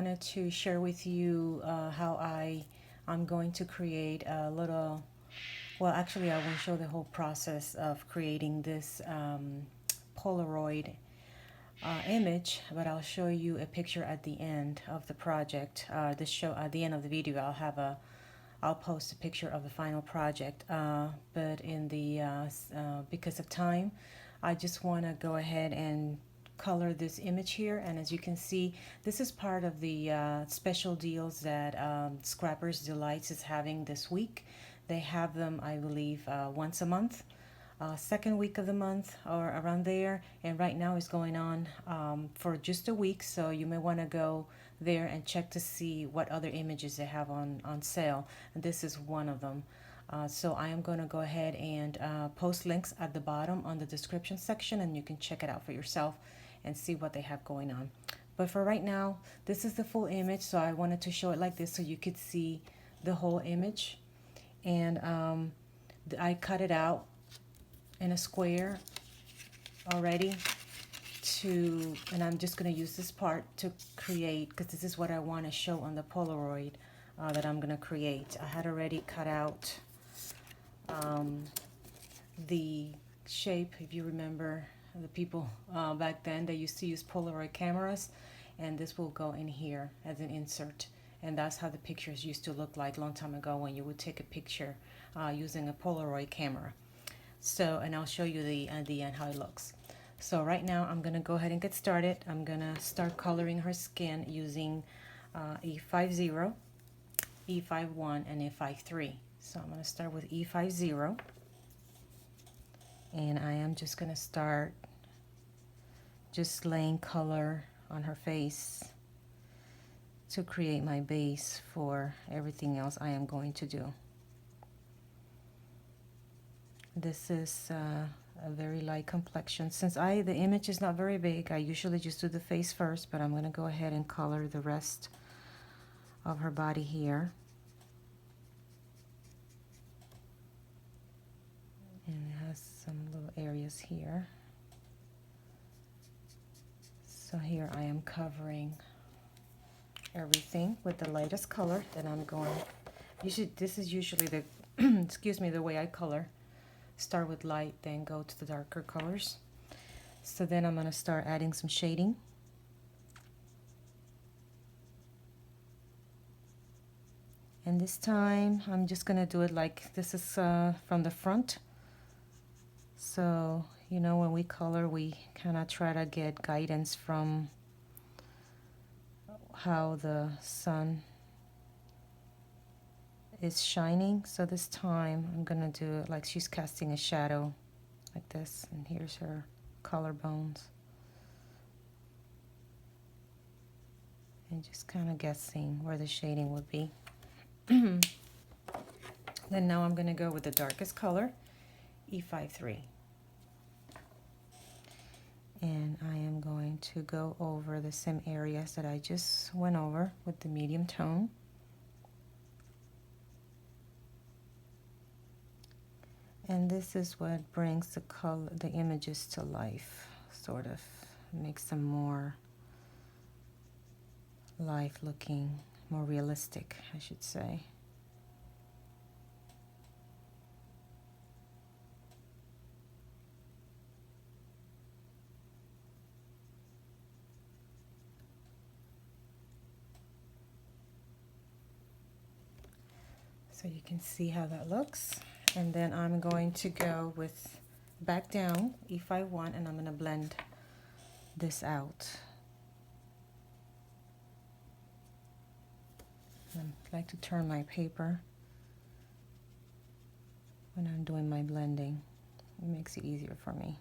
wanted to share with you how I'm going to create a little, well, actually I won't show the whole process of creating this Polaroid image, but I'll show you a picture at the end of the project. This show at the end of the video, I'll post a picture of the final project. But in the because of time, I just want to go ahead and color this image here. And as you can see, this is part of the special deals that Scrappers Delights is having this week. They have them, I believe, once a month. Second week of the month or around there, and right now is going on for just a week, so you may want to go there and check to see what other images they have on sale, and this is one of them. So I am going to go ahead and post links at the bottom on the description section, and you can check it out for yourself and see what they have going on. But for right now, this is the full image, so I wanted to show it like this so you could see the whole image. And I cut it out in a square already and I'm just going to use this part to create, because this is what I want to show on the Polaroid that I'm going to create. I had already cut out the shape. If you remember, the people back then, they used to use Polaroid cameras, and this will go in here as an insert. And that's how the pictures used to look like a long time ago, when you would take a picture using a Polaroid camera. So, and I'll show you at the end how it looks. So right now I'm going to go ahead and get started. I'm going to start coloring her skin using E50, E51, and E53. So I'm going to start with E50. And I am just going to start just laying color on her face to create my base for everything else I am going to do. This is a very light complexion. Since the image is not very big, I usually just do the face first, but I'm going to go ahead and color the rest of her body here. And it has some little areas here. So here I am covering everything with the lightest color. Then I'm going, this is usually the, excuse me, the way I color. Start with light, then go to the darker colors. So then I'm going to start adding some shading. And this time I'm just going to do it like this is from the front. So, you know, when we color, we kind of try to get guidance from how the sun is shining. So this time I'm gonna do it like she's casting a shadow like this, and here's her collarbones, and just kind of guessing where the shading would be. Then now I'm gonna go with the darkest color, E53, and I am going to go over the same areas that I just went over with the medium tone. And this is what brings the images to life, sort of makes them more life looking, more realistic, I should say. So you can see how that looks. And then I'm going to go with back down, E51, and I'm going to blend this out. I like to turn my paper when I'm doing my blending. It makes it easier for me.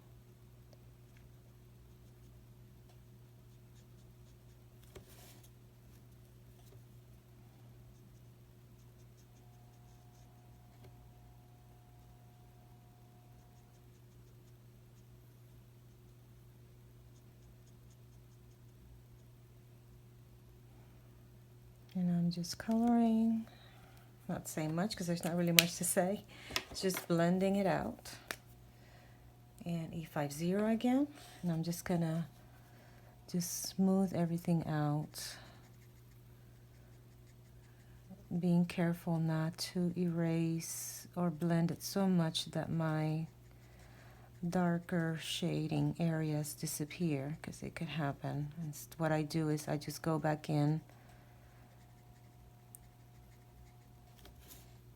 And I'm just coloring, not saying much because there's not really much to say. It's just blending it out. And E50 again. And I'm just gonna smooth everything out being careful not to erase or blend it so much that my darker shading areas disappear, because it could happen. And what I do is I just go back in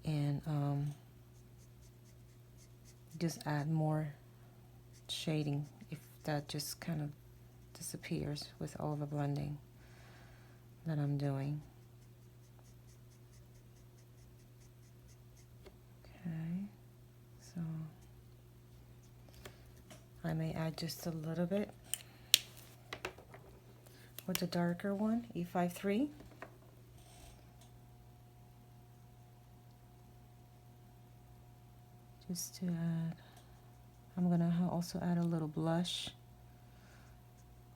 and just add more shading if that just kind of disappears with all the blending that I'm doing. Okay, so I may add just a little bit with the darker one, E53. Just to add, I'm gonna also add a little blush,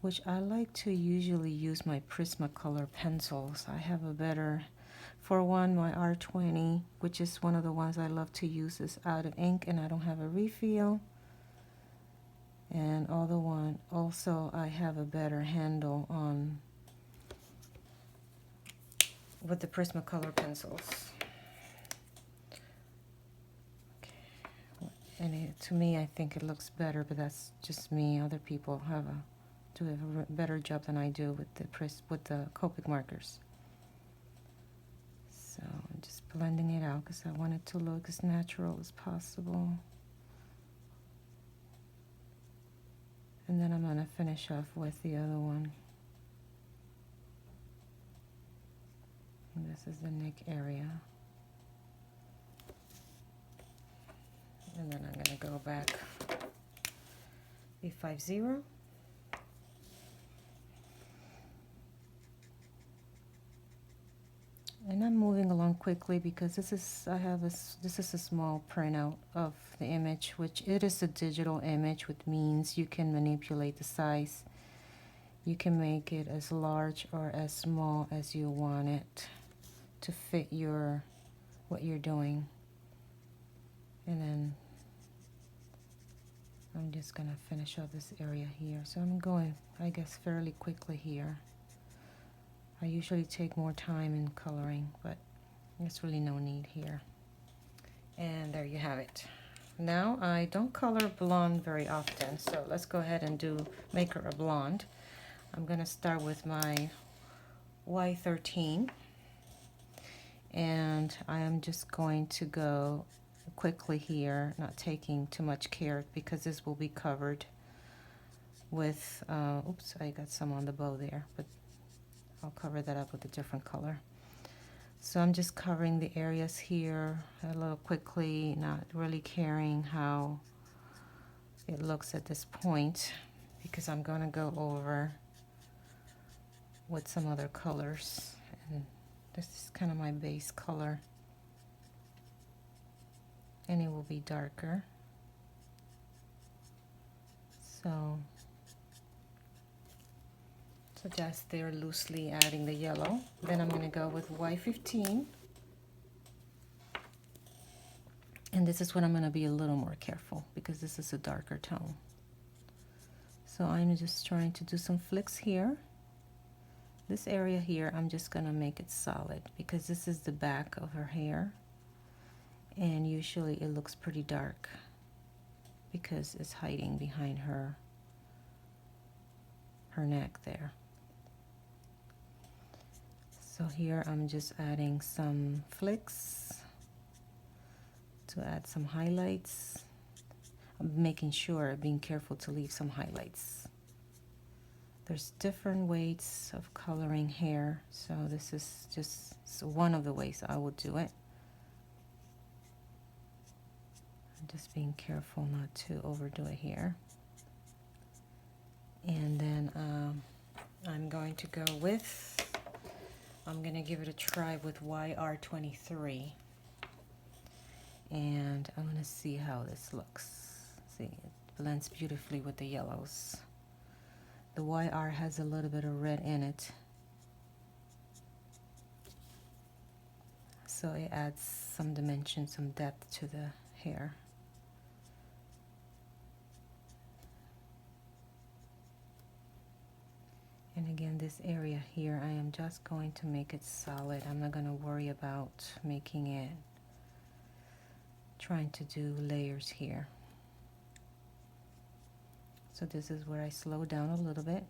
which I like to usually use my Prismacolor pencils. I have a better, for one, my R20, which is one of the ones I love to use, is out of ink and I don't have a refill. And also I have a better handle on with the Prismacolor pencils. And to me, I think it looks better, but that's just me. Other people do a better job than I do with the Copic markers. So I'm just blending it out because I want it to look as natural as possible. And then I'm going to finish off with the other one. And this is the neck area. And then I'm going to go back E50. And I'm moving along quickly because this is a small printout of the image, which it is a digital image, which means you can manipulate the size. You can make it as large or as small as you want it to fit what you're doing. And then I'm just gonna finish off this area here. So I'm going, I guess, fairly quickly here. I usually take more time in coloring, but there's really no need here. And there you have it. Now I don't color blonde very often, so let's go ahead and make her a blonde. I'm gonna start with my Y13, and I am just going to go quickly here, not taking too much care because this will be covered with, oops, I got some on the bow there, but I'll cover that up with a different color. So I'm just covering the areas here a little quickly, not really caring how it looks at this point, because I'm going to go over with some other colors. And this is kind of my base color, and it will be darker. So just there, loosely adding the yellow. Then I'm going to go with Y15. And this is when I'm going to be a little more careful because this is a darker tone. So I'm just trying to do some flicks here. This area here, I'm just going to make it solid because this is the back of her hair. And usually it looks pretty dark because it's hiding behind her neck there. So here I'm just adding some flicks to add some highlights. I'm making sure, being careful to leave some highlights. There's different ways of coloring hair, so this is just one of the ways I would do it. I'm just being careful not to overdo it here. And then I'm going to go with, I'm going to give it a try with YR23. And I'm going to see how this looks. See, it blends beautifully with the yellows. The YR has a little bit of red in it, so it adds some dimension, some depth to the hair. And again, this area here, I am just going to make it solid. I'm not going to worry about making it, trying to do layers here. So this is where I slow down a little bit.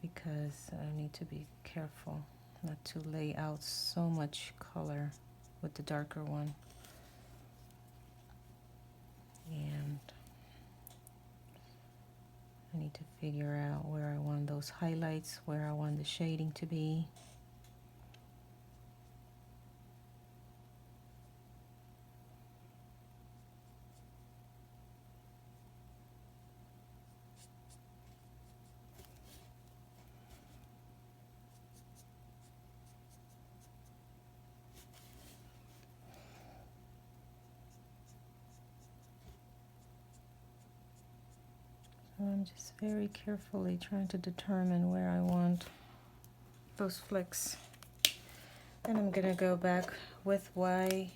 Because I need to be careful not to lay out so much color with the darker one. And I need to figure out where I want those highlights, where I want the shading to be. So I'm just very carefully trying to determine where I want those flicks. And I'm gonna go back with Y15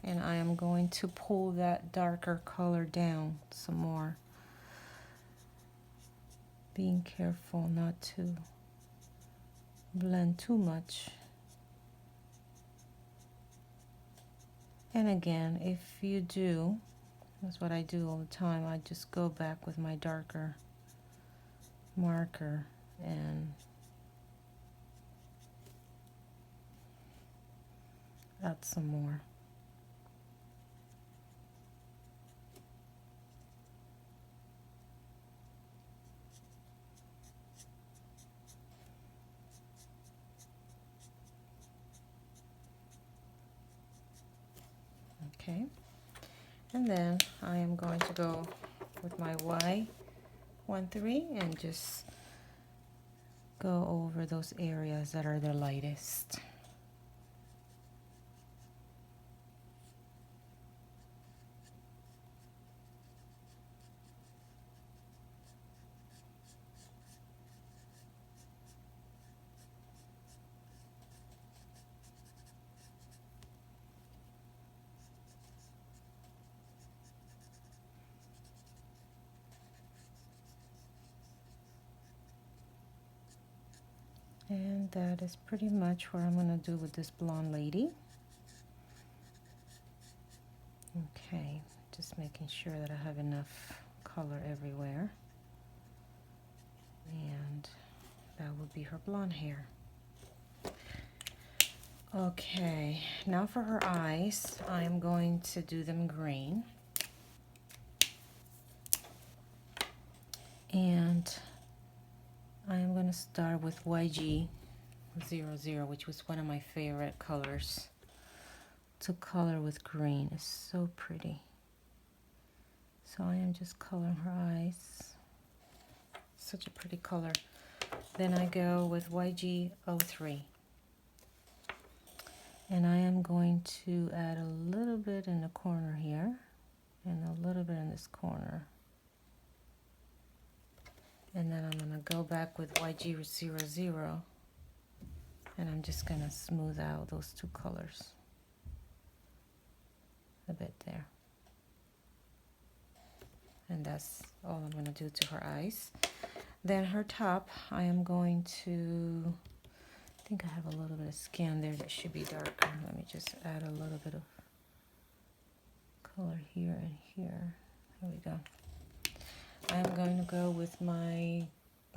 and I am going to pull that darker color down some more. Being careful not to blend too much. And again, if you do, that's what I do all the time, I just go back with my darker marker and add some more. Okay, and then I am going to go with my Y13 and just go over those areas that are the lightest. And that is pretty much what I'm going to do with this blonde lady. Okay, just making sure that I have enough color everywhere. And that would be her blonde hair. Okay, now for her eyes, I'm going to do them green. And I am going to start with YG00, which was one of my favorite colors to color with green. It's so pretty. So I am just coloring her eyes. Such a pretty color. Then I go with YG03. And I am going to add a little bit in the corner here and a little bit in this corner. And then I'm going to go back with YG00 and I'm just going to smooth out those two colors a bit there. And that's all I'm going to do to her eyes. Then her top, I am going to, I think I have a little bit of skin there that should be darker. Let me just add a little bit of color here and here. There we go. I'm going to go with my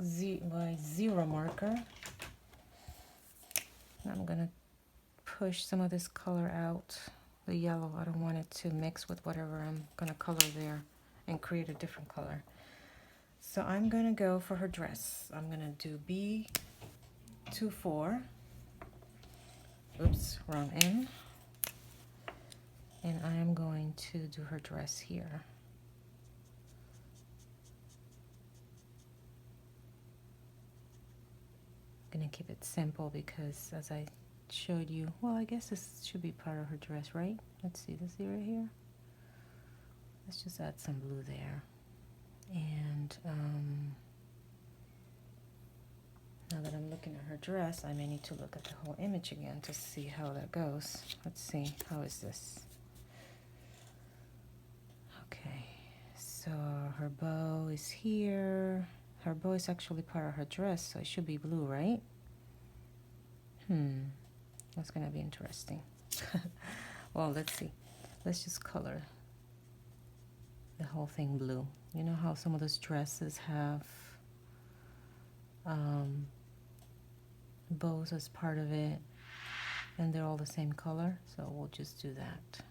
zero marker. I'm going to push some of this color out, the yellow. I don't want it to mix with whatever I'm going to color there and create a different color. So I'm going to go for her dress. I'm going to do B24. Oops, wrong N. And I am going to do her dress here. Gonna keep it simple because as I showed you, well, I guess this should be part of her dress, right? Let's see this area here. Let's just add some blue there. And now that I'm looking at her dress, I may need to look at the whole image again to see how that goes. Let's see, how is this? Okay. So her bow is here. Her bow is actually part of her dress, so it should be blue, right? That's gonna be interesting. Well, let's see. Let's just color the whole thing blue. You know how some of those dresses have bows as part of it, and they're all the same color, so we'll just do that.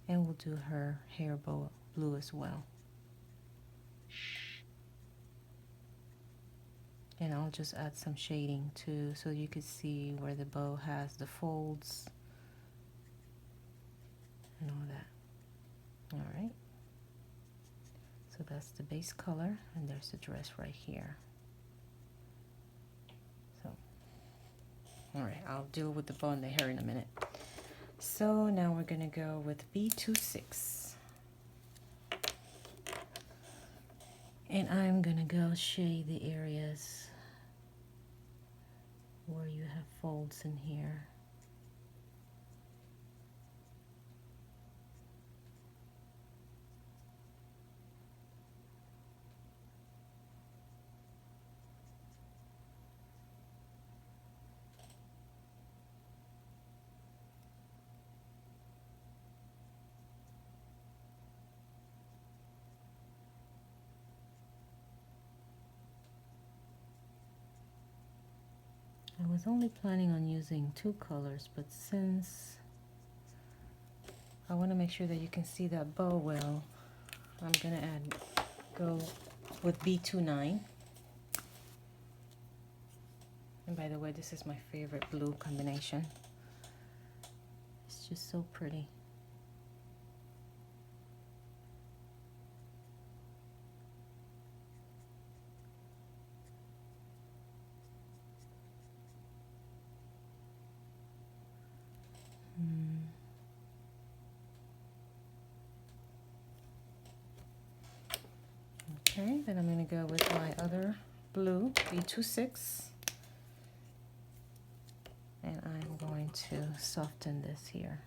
And we'll do her hair bow blue as well. And I'll just add some shading too, so you can see where the bow has the folds and all that. All right. So that's the base color, and there's the dress right here. So, all right, I'll deal with the bow and the hair in a minute. So now we're gonna go with B26. And I'm gonna go shade the areas where you have folds in here. I was only planning on using 2 colors, but since I want to make sure that you can see that bow well, I'm gonna go with B29. And by the way, this is my favorite blue combination. It's just so pretty. Okay, then I'm going to go with my other blue, B26. And I'm going to soften this here.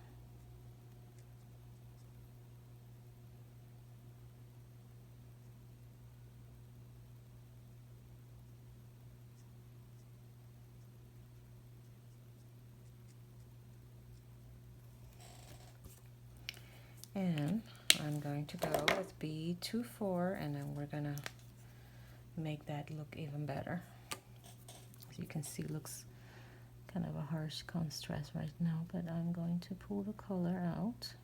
And I'm going to go with B24, and then we're gonna make that look even better. As you can see, it looks kind of a harsh contrast right now, but I'm going to pull the color out.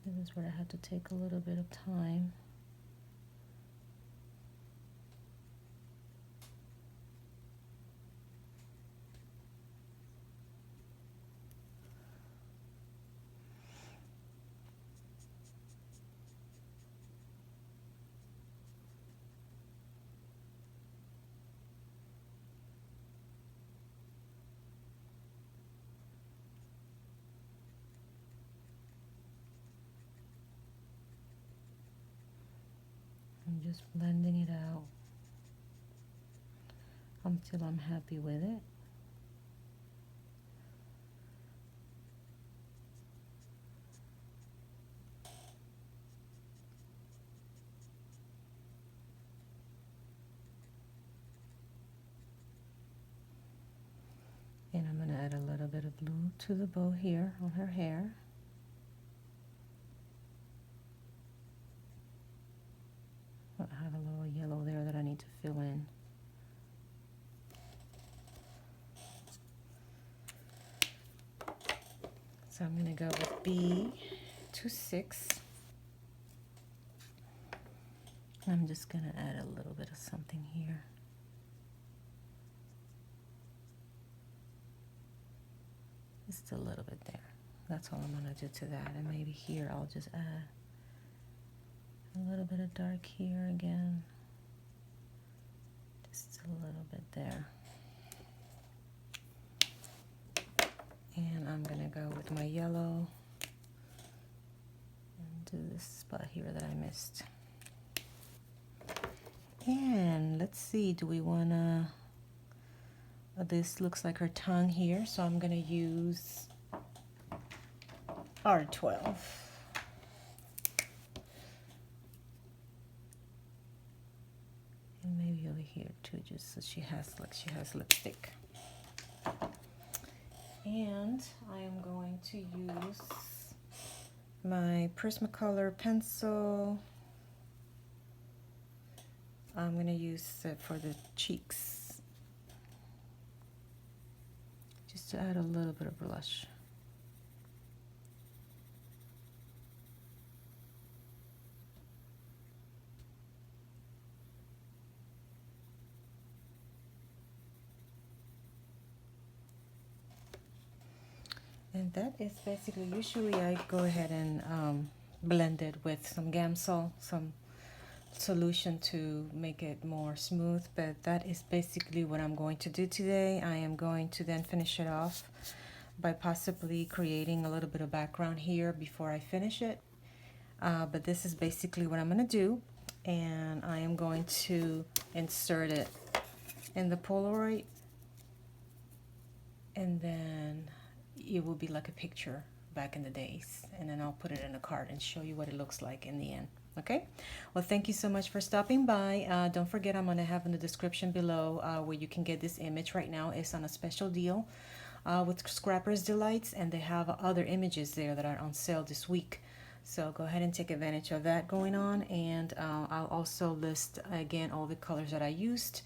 This is where I had to take a little bit of time. I'm just blending it out until I'm happy with it. And I'm going to add a little bit of blue to the bow here on her hair. I have a little yellow there that I need to fill in. So I'm going to go with B26. I'm just going to add a little bit of something here. Just a little bit there. That's all I'm going to do to that. And maybe here I'll just add a little bit of dark here again. Just a little bit there. And I'm going to go with my yellow and do this spot here that I missed. And let's see, do we wanna, this looks like her tongue here, so I'm gonna use R12. And maybe over here too, just so she has lipstick. And I am going to use my Prismacolor pencil. I'm going to use it for the cheeks, just to add a little bit of blush. And that is basically, usually I go ahead and blend it with some Gamsol, some solution to make it more smooth, but that is basically what I'm going to do today. I am going to then finish it off by possibly creating a little bit of background here before I finish it. But this is basically what I'm going to do, and I am going to insert it in the Polaroid, and then it will be like a picture back in the days, and then I'll put it in a card and show you what it looks like in the end. Okay, well, thank you so much for stopping by. Don't forget, I'm going to have in the description below where you can get this image. Right now it's on a special deal with Scrapper's Delights, and they have other images there that are on sale this week, so go ahead and take advantage of that going on. And I'll also list again all the colors that I used,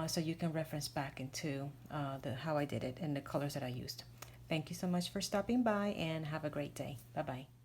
so you can reference back into how I did it and the colors that I used. Thank you so much for stopping by, and have a great day. Bye-bye.